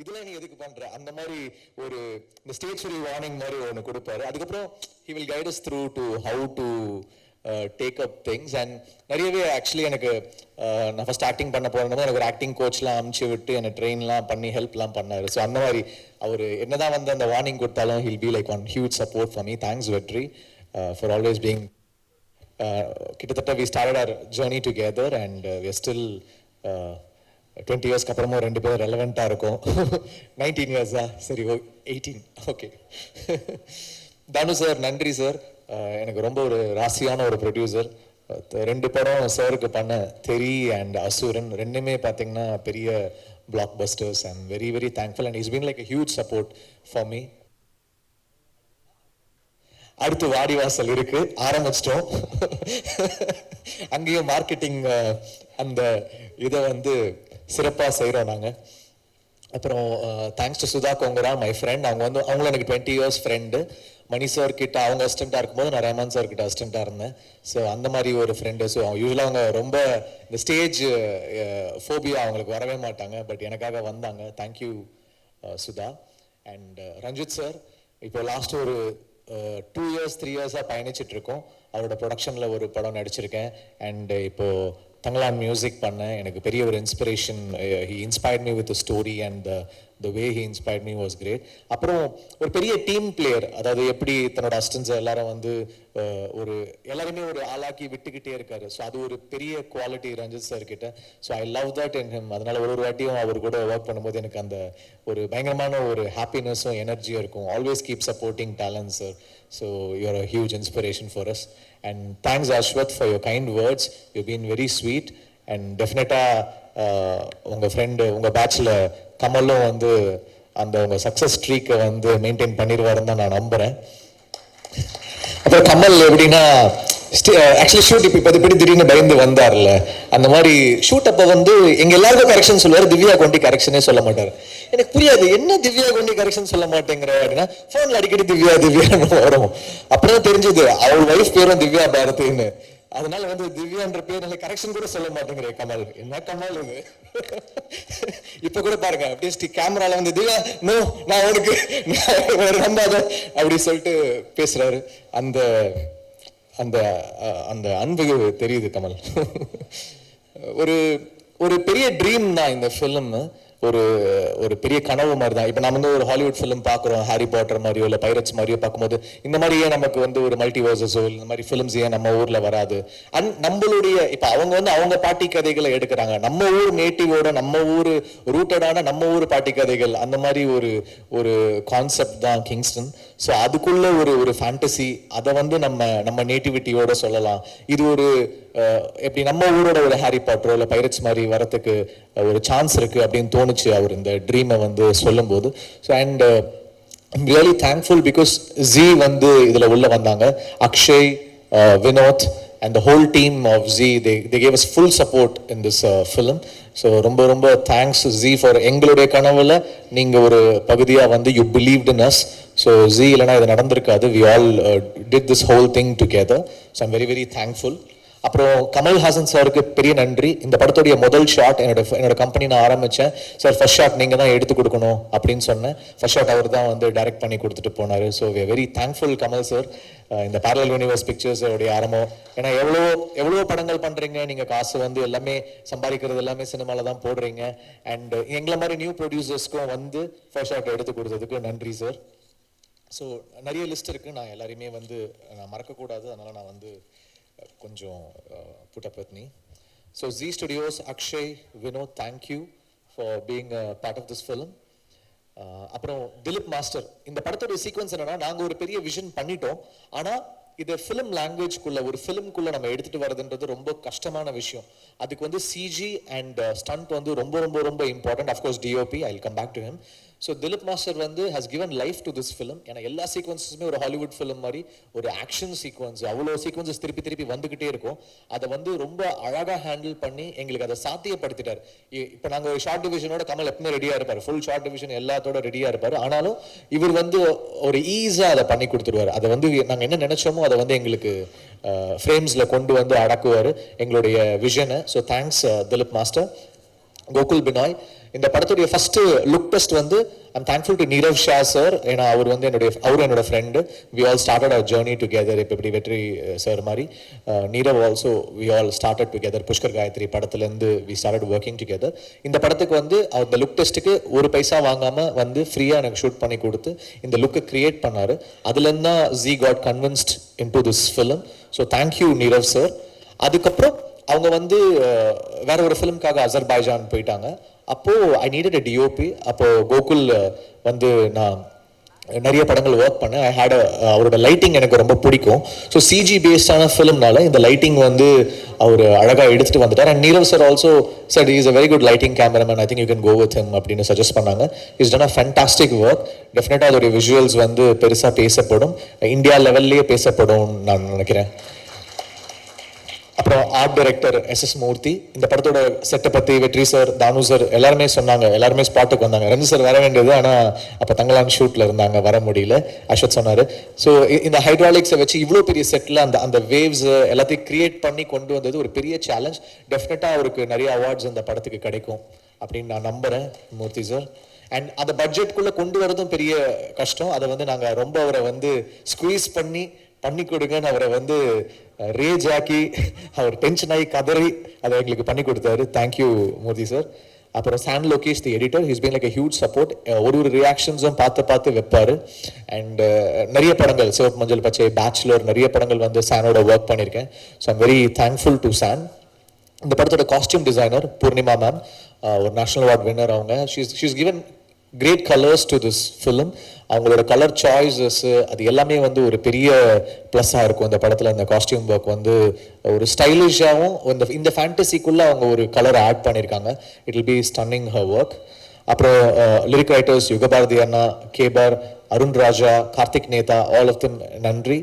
இதெல்லாம் நீ எதுக்கு பண்ற அந்த மாதிரி ஒரு இந்த ஸ்டேஜ் வார்னிங் மாதிரி ஒன்று கொடுப்பாரு. அதுக்கப்புறம் he will guide us through to how to take up things. And நிறையவே ஆக்சுவலி எனக்கு நான் ஃபஸ்ட் ஆக்டிங் பண்ண போகிறேன் எனக்கு ஒரு ஆக்டிங் கோச்லாம் அமுச்சு விட்டு என்னை ட்ரெயின்லாம் பண்ணி ஹெல்ப்லாம் பண்ணார். ஸோ அந்த மாதிரி அவர் என்னதான் வந்து அந்த வார்னிங் கொடுத்தாலும் he'll be like one huge support for me. Thanks Vetri for always being. கிட்டத்தட்ட we started our journey together and we are still 20 இயர்ஸ்க்கு அப்புறமும் ரெண்டு பேரும் ரெலவெண்ட்டாக இருக்கும். 19 இயர்ஸா? சரி, 18. ஓகே. தனு சார் நன்றி சார். எனக்கு ரொம்ப ஒரு ராசியான ஒரு ப்ரொடியூசர். 2 படம் சாருக்கு பண்ண தெரி அண்ட் அசுரன் ரெண்டுமே பார்த்தீங்கன்னா பெரிய blockbusters. I'm very very thankful and it's been like a huge support for me. அடுத்து வாடிவாசல் இருக்கு, ஆரம்பிச்சிட்டோம். அங்கேயும் மார்க்கெட்டிங் அந்த இதை வந்து சிறப்பாக செய்கிறோம் நாங்கள். அப்புறம் thanks to Sudha Kongara, my friend. அவங்களும் எனக்கு 20 இயர்ஸ் ஃப்ரெண்டு. மணி சார் கிட்ட அவங்க அசிஸ்டண்ட்டாக இருக்கும்போது நான் ரஹ்மான் சார் கிட்ட அசிஸ்டண்ட்டாக இருந்தேன். ஸோ அந்த மாதிரி ஒரு ஃப்ரெண்டு. ஸோ யூஸ்வலாக அவங்க ரொம்ப இந்த ஸ்டேஜ் ஃபோபியா அவங்களுக்கு வரவே மாட்டாங்க, பட் எனக்காக வந்தாங்க. Thank you Sudha. And Ranjith sir இப்போ லாஸ்ட் ஒரு 2 இயர்ஸ் 3 இயர்ஸாக பயணிச்சுட்டு இருக்கோம். அவரோட ப்ரொடக்ஷனில் ஒரு படம் நடிச்சிருக்கேன். அண்ட் இப்போது தங்கலான் மியூசிக் பண்ணேன். எனக்கு பெரிய ஒரு inspiration. He inspired me with story and the way he inspired me was great. அப்புறம் ஒரு பெரிய டீம் பிளேயர், அதாவது எப்படி தன்னோட அசிஸ்டன்ஸ் எல்லாரும் வந்து ஒரு எல்லாருமே ஒரு ஆளாக்கி விட்டுக்கிட்டே இருக்காரு. ஸோ அது ஒரு பெரிய குவாலிட்டி ரஞ்சித் சார் கிட்ட. So I love that in him. அதனால ஒரு வாட்டியும் அவர் கூட ஒர்க் பண்ணும்போது எனக்கு அந்த ஒரு பயங்கரமான ஒரு ஹாப்பினஸும் எனர்ஜியும் இருக்கும். Always keep supporting talent sir. So you are a huge inspiration for us. And thanks Ashwath for your kind words. You've been very sweet and definitely உங்க ஃப்ரெண்டு உங்க பேட்ச்ல கமலும் வந்து அந்த உங்க சக்சஸ் ஸ்ட்ரீக்கை வந்து மெயின்டைன் பண்ணிடுவாருன்னு தான் நான் நம்புறேன். அப்புறம் கமல் எப்படின்னா ஆக்சுவலி ஷூட் இப்போ இப்படி திடீர்னு பயந்து வந்தார்ல, அந்த மாதிரி ஷூட் அப்போ வந்து எங்க எல்லாருக்கும் கரெக்ஷன் சொல்லுவார், திவ்யா கொண்டி கரெக்ஷனே சொல்ல மாட்டார். எனக்கு புரியாது என்ன திவ்யா கொண்டி கரெக்ஷன் சொல்ல மாட்டேங்கிற அப்படின்னா ஃபோன்ல அடிக்கடி திவ்யா திவ்யான்னு வரும். அப்புறம் தெரிஞ்சது அவள் வைஃப் பேரும் திவ்யா பாரதின்னு. அதனால வந்து திவ்யான்ற பேர் கரெக்ஷன் கூட சொல்ல மாட்டேங்கிற கமல். என்ன கமல் இது? இப்ப கூட பாருங்க அப்படியே கேமரால வந்து திவ்யா நோ நான் உனக்கு நம்பாத அப்படி சொல்லிட்டு பேசுறாரு. அந்த அந்த அந்த அன்பு தெரியுது கமல். ஒரு ஒரு பெரிய ட்ரீம் தான் இந்த ஃபிலிம். ஒரு ஒரு பெரிய கனவு மாதிரி தான். இப்போ நம்ம வந்து ஒரு ஹாலிவுட் ஃபிலிம் பார்க்குறோம், ஹாரி பாட்டர் மாதிரியோ இல்லை பைரட்ஸ் மாதிரியோ பார்க்கும்போது இந்த மாதிரியே நமக்கு வந்து ஒரு மல்டிவர்சஸோ இந்த மாதிரி ஃபிலிம்ஸ் ஏன் நம்ம ஊரில் வராது? நம்மளுடைய இப்போ அவங்க வந்து அவங்க பாட்டி கதைகளை எடுக்கிறாங்க. நம்ம ஊர் நேட்டிவோட நம்ம ஊர் ரூட்டடான நம்ம ஊர் பாட்டி கதைகள் அந்த மாதிரி ஒரு ஒரு கான்செப்ட் தான் கிங்ஸ்டன். ஸோ அதுக்குள்ள ஒரு ஒரு ஃபேண்டசி, அதை வந்து நம்ம நேட்டிவிட்டியோட சொல்லலாம். இது ஒரு எப்படி நம்ம ஊரோட ஒரு ஹாரி பாட்டரோ இல்லை பைரட்ஸ் மாதிரி வரத்துக்கு ஒரு சான்ஸ் இருக்கு அப்படின்னு தோணுச்சு அவர் இந்த ட்ரீமை வந்து சொல்லும்போது. So and I'm really thankful because G வந்து இதில் உள்ள வந்தாங்க. Akshay, Vinod and the whole team of Z, they gave us full support in this film. So ரொம்ப ரொம்ப thanks Z for எங்களுடைய கனவுல நீங்க ஒரு பகுதியா வந்து you believed in us. So Z இல்லனா இது நடந்திருக்காது. We all did this whole thing together. So I'm very very thankful. அப்புறம் கமல்ஹாசன் சாருக்கு பெரிய நன்றி. இந்த படத்துடைய முதல் ஷாட் என்னோட கம்பெனி நான் ஆரம்பித்தேன். சார் ஃபர்ஸ்ட் ஷாட் நீங்கள் தான் எடுத்து கொடுக்கணும் அப்படின்னு சொன்னேன். ஃபர்ஸ்ட் ஷாட் அவர் தான் வந்து டைரக்ட் பண்ணி கொடுத்துட்டு போனார். So we are very thankful Kamal sir. இந்த பேரலல் யூனிவர்ஸ் பிக்சர்ஸோடைய ஆரம்பம். ஏன்னா எவ்வளோ படங்கள் பண்ணுறீங்க, நீங்கள் காசு வந்து எல்லாமே சம்பாதிக்கிறது எல்லாமே சினிமாவில் தான் போடுறீங்க. அண்ட் எங்களை மாதிரி நியூ ப்ரொடியூசர்ஸ்க்கும் வந்து ஃபர்ஸ்ட் ஷாட் எடுத்து கொடுத்ததுக்கு நன்றி சார். ஸோ நிறைய லிஸ்ட் இருக்குது, நான் எல்லாரையுமே வந்து நான் மறக்கக்கூடாது, அதனால் நான் வந்து கொஞ்சம் put up with me. So Z Studios, Akshay, Vinod, thank you for being a part of this film. அப்புறம் திலீப் மாஸ்டர். இந்த படத்தோட சீக்வன்ஸ் என்னன்னா, நாங்கள் ஒரு பெரிய விஷன் பண்ணிட்டோம், ஆனால் இதை ஃபிலிம் லாங்குவேஜ்குள்ள ஒரு ஃபிலிம்குள்ள நம்ம எடுத்துட்டு வரதுன்றது ரொம்ப கஷ்டமான விஷயம். அதுக்கு வந்து சிஜி அண்ட் ஸ்டண்ட் வந்து ரொம்ப ரொம்ப ரொம்ப important. Of course DOP, I will come back to him. So Dileep master வந்து has given life to this film. ஏன்னா எல்லா சீக்வன்ஸுமே ஒரு ஹாலிவுட் ஃபிலிம் மாதிரி ஒரு ஆக்ஷன் சீக்வன்ஸ், அவ்வளோ சீக்வன்ஸஸ் திருப்பி திருப்பி வந்துகிட்டே இருக்கும். அதை வந்து ரொம்ப அழகாக ஹேண்டில் பண்ணி எங்களுக்கு அதை சாத்தியப்படுத்திட்டார். இப்போ நாங்கள் ஒரு ஷார்ட் டிவிஷனோட கமல் எப்பவுமே ரெடியாக இருப்பார், ஃபுல் ஷார்ட் டிவிஷன் எல்லாத்தோட ரெடியாக இருப்பார். ஆனாலும் இவர் வந்து ஒரு ஈஸியாக அதை பண்ணி கொடுத்துருவார். அதை வந்து நாங்கள் என்ன நினைச்சோமோ அதை வந்து எங்களுக்கு ஃப்ரேம்ஸில் கொண்டு வந்து அடக்குவார் எங்களுடைய விஷனை. So thanks Dileep master. Gokul Binoy. இந்த படத்துடைய ஃபர்ஸ்ட் லுக் டெஸ்ட் வந்து I'm thankful to Neerav Shah sir. ஏன்னா அவர் வந்து என்னோட friend. We all started our journey together. இப்போ இப்படி வெற்றி சார் மாதிரி Neerav also we all started together. Pushkar Gayathri படத்துலேருந்து வி ஸ்டார்டட் ஒர்க்கிங் டுகெதர். இந்த படத்துக்கு வந்து அந்த லுக் டெஸ்ட்டுக்கு ஒரு பைசா வாங்காமல் வந்து ஃப்ரீயாக எனக்கு ஷூட் பண்ணி கொடுத்து இந்த லுக்கை கிரியேட் பண்ணார். அதுலேருந்து தான் ஜி got convinced into this film. So thank you Nirav sir. அதுக்கப்புறம் அவங்க வந்து வேற ஒரு ஃபிலிம்காக அசர்பைஜான் போயிட்டாங்க. அப்போது ஐ நீடட் அ டிஓபி. அப்போது கோகுல் வந்து நான் நிறைய படங்கள் ஒர்க் பண்ணேன். ஐ ஹேட் அவரோட லைட்டிங் எனக்கு ரொம்ப பிடிக்கும். ஸோ சிஜி பேஸ்டான ஃபிலிம்னால இந்த லைட்டிங் வந்து அவர் அழகாக எடுத்துகிட்டு வந்துட்டார். And Nirav sir also sir is a very good lighting cameraman, I think you can go with him அப்படின்னு சஜஸ்ட் பண்ணாங்க. Is done a fantastic work. டெஃபினட்டாக அதோடைய விஷுவல்ஸ் வந்து பெருசாக பேசப்படும், இந்தியா லெவல்லையே பேசப்படும் நான் நினைக்கிறேன். அப்புறம் ஆர்ட் டைரக்டர் எஸ் மூர்த்தி. இந்த படத்தோட செட்டை பற்றி வெற்றி சார், தானு சார் எல்லாருமே சொன்னாங்க. எல்லாருமே ஸ்பாட்டுக்கு வந்தாங்க. ரஞ்சி சார் வர வேண்டியது, ஆனால் அப்போ தங்கலான் ஷூட்டில் இருந்தாங்க, வர முடியல. அஸ்வத் சொன்னார். ஸோ இந்த ஹைட்ராலிக்ஸை வச்சு இவ்வளோ பெரிய செட்டில் அந்த வேவ்ஸ் எல்லாத்தையும் கிரியேட் பண்ணி கொண்டு வந்தது ஒரு பெரிய சேலஞ்ச். டெஃபினட்டாக அவருக்கு நிறைய அவார்ட்ஸ் அந்த படத்துக்கு கிடைக்கும் அப்படின்னு நான் நம்புகிறேன் மூர்த்தி சார். அண்ட் அந்த பட்ஜெட்குள்ளே கொண்டு வரதும் பெரிய கஷ்டம். அதை வந்து நாங்கள் ரொம்ப அவரை வந்து ஸ்குவீஸ் பண்ணி கொடுங்கன்னு அவரை வந்து ரேஜ் ஆக்கி அவர் டென்ஷன் ஆகி கதறி அதை எங்களுக்கு பண்ணி கொடுத்தாரு. Thank you Murthy sir. அப்புறம் San Lokesh the editor, he's been like a huge support. ஒரு ரியாக்ஷன்ஸும் பார்த்து வைப்பார். அண்ட் நிறைய படங்கள் சிவப்பு மஞ்சள் பச்சை, பேச்சுலர், நிறைய படங்கள் வந்து சானோட ஒர்க் பண்ணியிருக்கேன். So I'm very thankful to San. இந்த படத்தோட காஸ்டியூம் டிசைனர் பூர்ணிமா மேம், ஒரு நேஷனல் அவார்ட் வின்னர். அவங்க she's given great colours to this film. அவங்களோட கலர் சாய்ஸஸ் அது எல்லாமே வந்து ஒரு பெரிய ப்ளஸ்ஸாக இருக்கும் இந்த படத்தில். இந்த காஸ்டியூம் ஒர்க் வந்து ஒரு ஸ்டைலிஷாகவும் இந்த ஃபேண்டசிக்குள்ளே அவங்க ஒரு கலர் ஆட் பண்ணியிருக்காங்க. It will be stunning her work. அப்புறம் லிரிக் ரைட்டர்ஸ் யுகபாரதி அண்ணா, கேபார், Arun Raja, Karthik Netha, all of them நன்றி.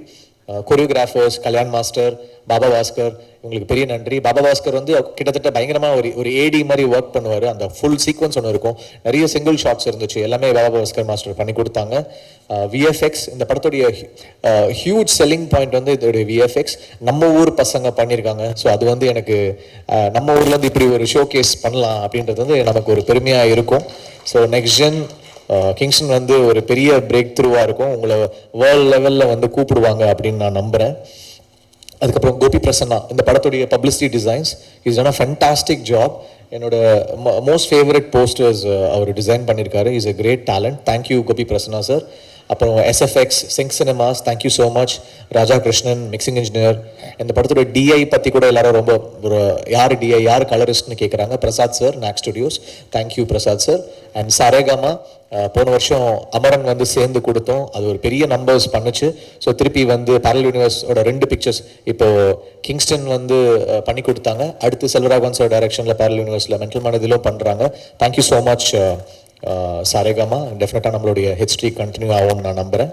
கொரியோகிராஃபர்ஸ் கல்யாண் மாஸ்டர், பாபா பாஸ்கர், இவங்களுக்கு பெரிய நன்றி. பாபா பாஸ்கர் வந்து கிட்டத்தட்ட பயங்கரமாக ஒரு ஏடி மாதிரி ஒர்க் பண்ணுவார். அந்த ஃபுல் சீக்வன்ஸ் ஒன்று இருக்கும், நிறைய சிங்கிள் ஷாட்ஸ் இருந்துச்சு, எல்லாமே பாபா பாஸ்கர் மாஸ்டர் பண்ணி கொடுத்தாங்க. விஎஃப்எக்ஸ், இந்த படத்துடைய ஹியூஜ் செல்லிங் பாயிண்ட் வந்து இதோடைய விஎஃப்எக்ஸ் நம்ம ஊர் பசங்க பண்ணியிருக்காங்க. ஸோ அது வந்து எனக்கு நம்ம ஊர்லேருந்து இப்படி ஒரு ஷோ கேஸ் பண்ணலாம் அப்படின்றது வந்து நமக்கு ஒரு பெருமையாக இருக்கும். ஸோ நெக்ஸ்ட் ஜென் கிங்ஸ்டன் வந்து ஒரு பெரிய பிரேக் த்ரூவாக இருக்கும். உங்களை வேர்ல்ட் லெவலில் வந்து கூப்பிடுவாங்க அப்படின்னு நான் நம்புகிறேன். அதுக்கப்புறம் கோபி பிரசன்னா, இந்த படத்துடைய publicity designs is done a fantastic job. என்னோட மோஸ்ட் ஃபேவரட் போஸ்டர்ஸ் அவர் டிசைன் பண்ணியிருக்காரு. Is a great talent. Thank you Gopi Prasanna sir. அப்புறம் SFX sync cinemas, thank you so much. Raja Krishnan mixing engineer. இந்த படத்தோட டிஐ பற்றி கூட எல்லாரும் ரொம்ப யார் டிஐ யார் கலரிஸ்ட்னு கேட்குறாங்க. Prasad sir, knock studios, thank you Prasad sir. And Saregama, போன வருஷம் அமரன் வந்து சேர்ந்து கொடுத்தோம், அது ஒரு பெரிய நம்பர்ஸ் பண்ணுச்சு. ஸோ திருப்பி வந்து பேரல் யூனிவர்ஸோட 2 பிக்சர்ஸ் இப்போ கிங்ஸ்டன் வந்து பண்ணி கொடுத்தாங்க. அடுத்து செல்வராகவன் சார் டைரக்ஷனில் பேரல் யூனிவர்ஸில் மென்டல் மனதிலும் பண்ணுறாங்க. Thank you so much Saregama. டெஃபினட்டாக நம்மளுடைய ஹிஸ்ட்ரி கண்டினியூ ஆகும்னு நான் நம்புகிறேன்.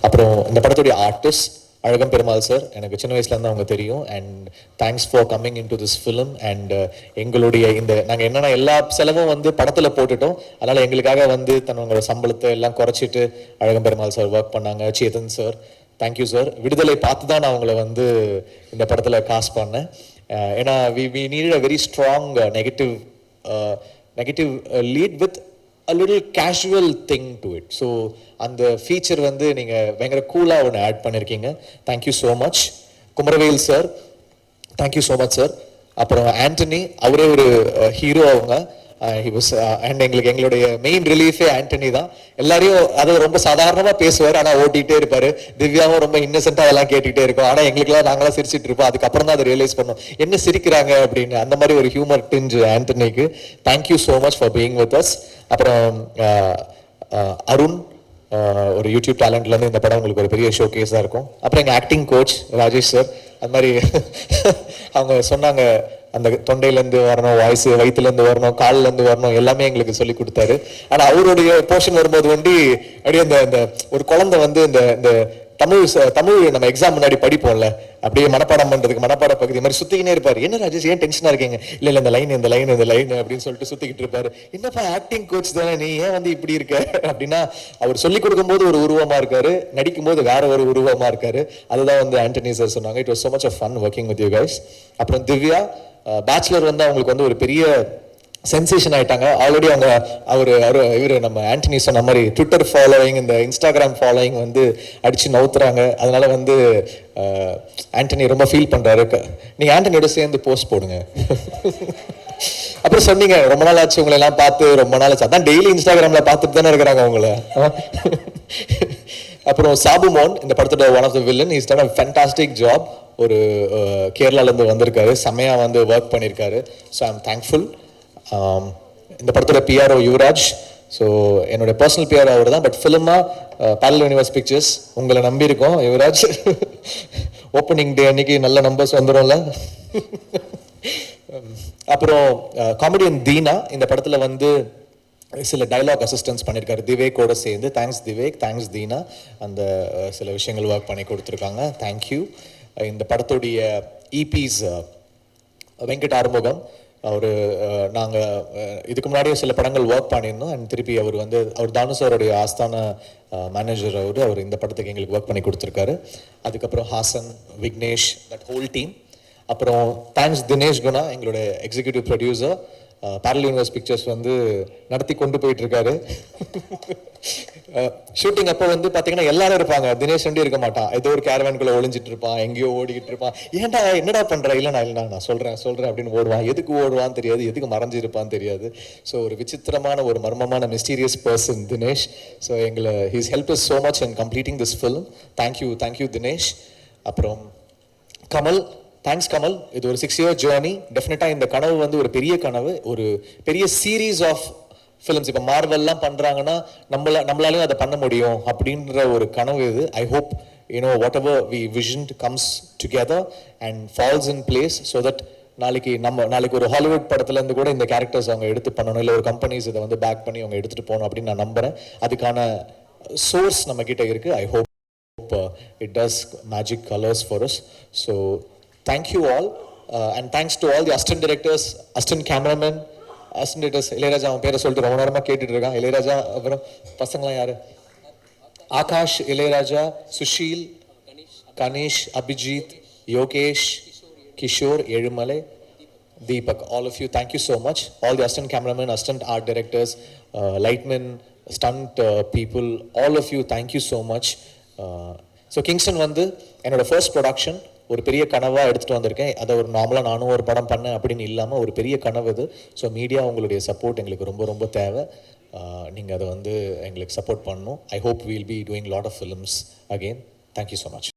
அப்புறம் இந்த படத்துடைய ஆர்டிஸ்ட் அழகம் பெருமாள் சார், எனக்கு சின்ன வயசுலேருந்து அவங்க தெரியும். And thanks for coming in to this film. And எங்களுடைய நாங்கள் என்னென்னா எல்லா செலவும் வந்து படத்தில் போட்டுட்டோம். அதனால் எங்களுக்காக வந்து தன்னோட சம்பளத்தை எல்லாம் குறைச்சிட்டு அழகம் பெருமாள் சார் ஒர்க் பண்ணாங்க. Chetan sir, thank you sir. விடுதலை பார்த்து தான் நான் அவங்கள வந்து இந்த படத்தில் காஸ்ட் பண்ணேன். ஏன்னா we needed a very strong negative lead with a little casual thing to it. So அந்த ஃபீச்சர் வந்து நீங்கள் பயங்கர கூலாக ஒன்று ஆட் பண்ணியிருக்கீங்க. Thank you so much. Kumaravel sir, thank you so much sir. அப்புறம் ஆண்டனி, அவரே ஒரு ஹீரோ. அவங்க அண்ட் எங்களுடைய மெயின் ரிலீஃபே ஆண்டனி தான். எல்லாரையும் அதை ரொம்ப சாதாரணமாக பேசுவார், ஆனால் ஓட்டிகிட்டே இருப்பார். திவ்யாவும் ரொம்ப இன்னசென்ட்டாக அதெல்லாம் கேட்டுகிட்டே இருக்கோம். ஆனால் எங்களுக்குலாம் நாங்களாம் சிரிச்சிட்டு இருப்போம். அதுக்கப்புறம் தான் அதை ரியலைஸ் பண்ணோம் என்ன சிரிக்கிறாங்க அப்படின்னு. அந்த மாதிரி ஒரு ஹியூமர் டிஞ்சு ஆண்டனிக்கு. Thank you so much for being with us. அப்புறம் அருண், ஒரு யூடியூப் டேலண்ட்லேருந்து இந்த படம் உங்களுக்கு ஒரு பெரிய ஷோ கேஸாக இருக்கும். அப்புறம் எங்கள் ஆக்டிங் கோச் ராஜேஷ் சார், அது மாதிரி அவங்க சொன்னாங்க அந்த தொண்டையிலேருந்து வரணும், வாய்ஸ் வயிற்றுலேருந்து வரணும், கால்லேருந்து வரணும், எல்லாமே எங்களுக்கு சொல்லி கொடுத்தாரு. ஆனால் அவருடைய போர்ஷன் வரும்போது வந்து அப்படியே இந்த ஒரு குழந்தை வந்து இந்த தமிழ் நம்ம எக்ஸாம் முன்னாடி படிப்போம்ல, அப்படியே மனப்பாடம் பண்றதுக்கு மனப்பாட பகுதி மாதிரி சுத்திக்கினே இருப்பாரு. என்ன ராஜேஷ் ஏன் டென்ஷனா இருக்கீங்க? இல்ல இந்த லைன் அப்படின்னு சொல்லிட்டு சுத்திக்கிட்டு இருப்பாரு. என்னப்பா ஆக்டிங் கோச் தானே, நீ ஏன் வந்து இப்படி இருக்க அப்படின்னா, அவர் சொல்லி கொடுக்கும் போது ஒரு உருவமா இருக்காரு, நடிக்கும் போது வேற ஒரு உருவமா இருக்காரு. அதுதான் வந்து ஆண்டனி சார் சொன்னாங்க. It was so much of fun working with you guys. அப்புறம் திவ்யா, பேச்சுலர் வந்து அவங்களுக்கு வந்து ஒரு பெரிய சென்சேஷன் ஆயிட்டாங்க ஆல்ரெடி. அவங்க இவர் நம்ம ஆண்டனி சொன்ன மாதிரி ட்விட்டர் ஃபாலோயிங், இந்த இன்ஸ்டாகிராம் ஃபாலோயிங் வந்து அடிச்சு நவுத்துறாங்க. அதனால வந்து ஆண்டனி ரொம்ப ஃபீல் பண்றாரு. நீங்க ஆண்டனியோட சேர்ந்து போஸ்ட் போடுங்க. அப்புறம் சொன்னீங்க ரொம்ப நாள் ஆச்சு உங்களை எல்லாம் பார்த்து, ரொம்ப நாள் ஆச்சு. அதான் டெய்லி இன்ஸ்டாகிராம்ல பார்த்துட்டு தானே இருக்கிறாங்க உங்களை. அப்புறம் சாபுமோன் இந்த படத்தோட one of the villain, is done a fantastic job. ஒரு கேரளாலேருந்து வந்திருக்காரு, செம்மையா வந்து ஒர்க் பண்ணியிருக்காரு. So I am thankful. இந்த படத்தோட பிஆர்ஓ யுவராஜ். ஸோ என்னோட பர்சனல் பிஆர்ஓ அவர் தான், பட் ஃபிலிமாக பேரலல் யூனிவர்ஸ் பிக்சர்ஸ் உங்களை நம்பியிருக்கோம் யுவராஜ். ஓப்பனிங் டே அன்னைக்கு நல்ல நம்பர்ஸ் வந்துடும்ல. அப்புறம் காமெடியன் தீனா இந்த படத்தில் வந்து சில டைலாக் அசிஸ்டன்ஸ் பண்ணியிருக்காரு திவேக்கோட சேர்ந்து. Thanks Divek, thanks Dheena. அந்த சில விஷயங்கள் ஒர்க் பண்ணி கொடுத்துருக்காங்க, தேங்க்யூ. இந்த படத்துடைய இபிஸ் வெங்கட் ஆறுமுகம், நாங்கள் இதுக்கு முன்னாடியே சில படங்கள் ஒர்க் பண்ணியிருந்தோம். அண்ட் திருப்பி அவர் தானுசாரோடைய ஆஸ்தான மேனேஜர். அவர் இந்த படத்துக்கு எங்களுக்கு ஒர்க் பண்ணி கொடுத்துருக்காரு. அதுக்கப்புறம் Hasan, Vignesh, that whole team. அப்புறம் தேங்க்ஸ் தினேஷ் குணா, எங்களோட executive producer. Parallel universe pictures வந்து நடத்தி கொண்டு போயிட்டு இருக்காரு. ஷூட்டிங் அப்போ வந்து பார்த்தீங்கன்னா எல்லாரும் இருப்பாங்க, தினேஷ் வண்டி இருக்க மாட்டான். ஏதோ ஒரு கேரவேன்குள்ளே ஒளிஞ்சிட்டு இருப்பான், எங்கேயோ ஓடிக்கிட்டு இருப்பான். ஏன்டா என்னடா பண்ணுற? இல்லைண்ணா நான் சொல்கிறேன் அப்படின்னு ஓடுவான். எதுக்கு ஓடுவான்னு தெரியாது, எதுக்கு மறைஞ்சிருப்பான்னு தெரியாது. ஸோ ஒரு விசித்திரமான, ஒரு மர்மமான, mysterious person Dinesh. So he's help is so much in completing this film. Thank you Dinesh. அப்புறம் கமல், தேங்க்ஸ் கமல். இது ஒரு 6 year ஜேர்னி. டெஃபினட்டாக இந்த கனவு வந்து ஒரு பெரிய கனவு, ஒரு பெரிய சீரீஸ் ஆஃப் ஃபிலிம்ஸ். இப்போ மார்வெல்லாம் பண்ணுறாங்கன்னா நம்மளாலையும் அதை பண்ண முடியும் அப்படின்ற ஒரு கனவு இது. I hope whatever we visioned comes together and falls in place, so that நாளைக்கு ஒரு ஹாலிவுட் படத்துலேருந்து கூட இந்த கேரக்டர்ஸ் அவங்க எடுத்து பண்ணணும், இல்லை ஒரு கம்பெனிஸ் இதை வந்து பேக் பண்ணி அவங்க எடுத்துகிட்டு போகணும் அப்படின்னு நான் நம்புகிறேன். அதுக்கான சோர்ஸ் நம்ம கிட்ட இருக்குது. I hope it does magic colors for us. So thank you all, and thanks to all the assistant directors, assistant cameramen, assistant directors. Ilaiyaraaja அவன் பேரை சொல்லிட்டு ரொம்ப நேரமாக கேட்டுட்டு இருக்கான். இளையராஜா, அப்புறம் பசங்களாம் யாரு? Akash, Ilaiyaraaja, Sushil, Ganesh, Abhijit, Yogesh, Kishore, Ezhumalai, Deepak, all of you, thank you so much. All the assistant cameramen, assistant art directors, lightmen, stunt people, all of you, thank you so much. So Kingston வந்து என்னோட ஃபர்ஸ்ட் ப்ரொடக்ஷன். ஒரு பெரிய கனவாக எடுத்துகிட்டு வந்திருக்கேன். அதை ஒரு நார்மலாக நானும் ஒரு படம் பண்ணேன் அப்படின்னு இல்லாமல் ஒரு பெரிய கனவு இது. ஸோ மீடியா உங்களுடைய சப்போர்ட் எங்களுக்கு ரொம்ப ரொம்ப தேவை. நீங்கள் அதை வந்து எங்களுக்கு சப்போர்ட் பண்ணணும். I hope we'll be doing lot of films again. Thank you so much.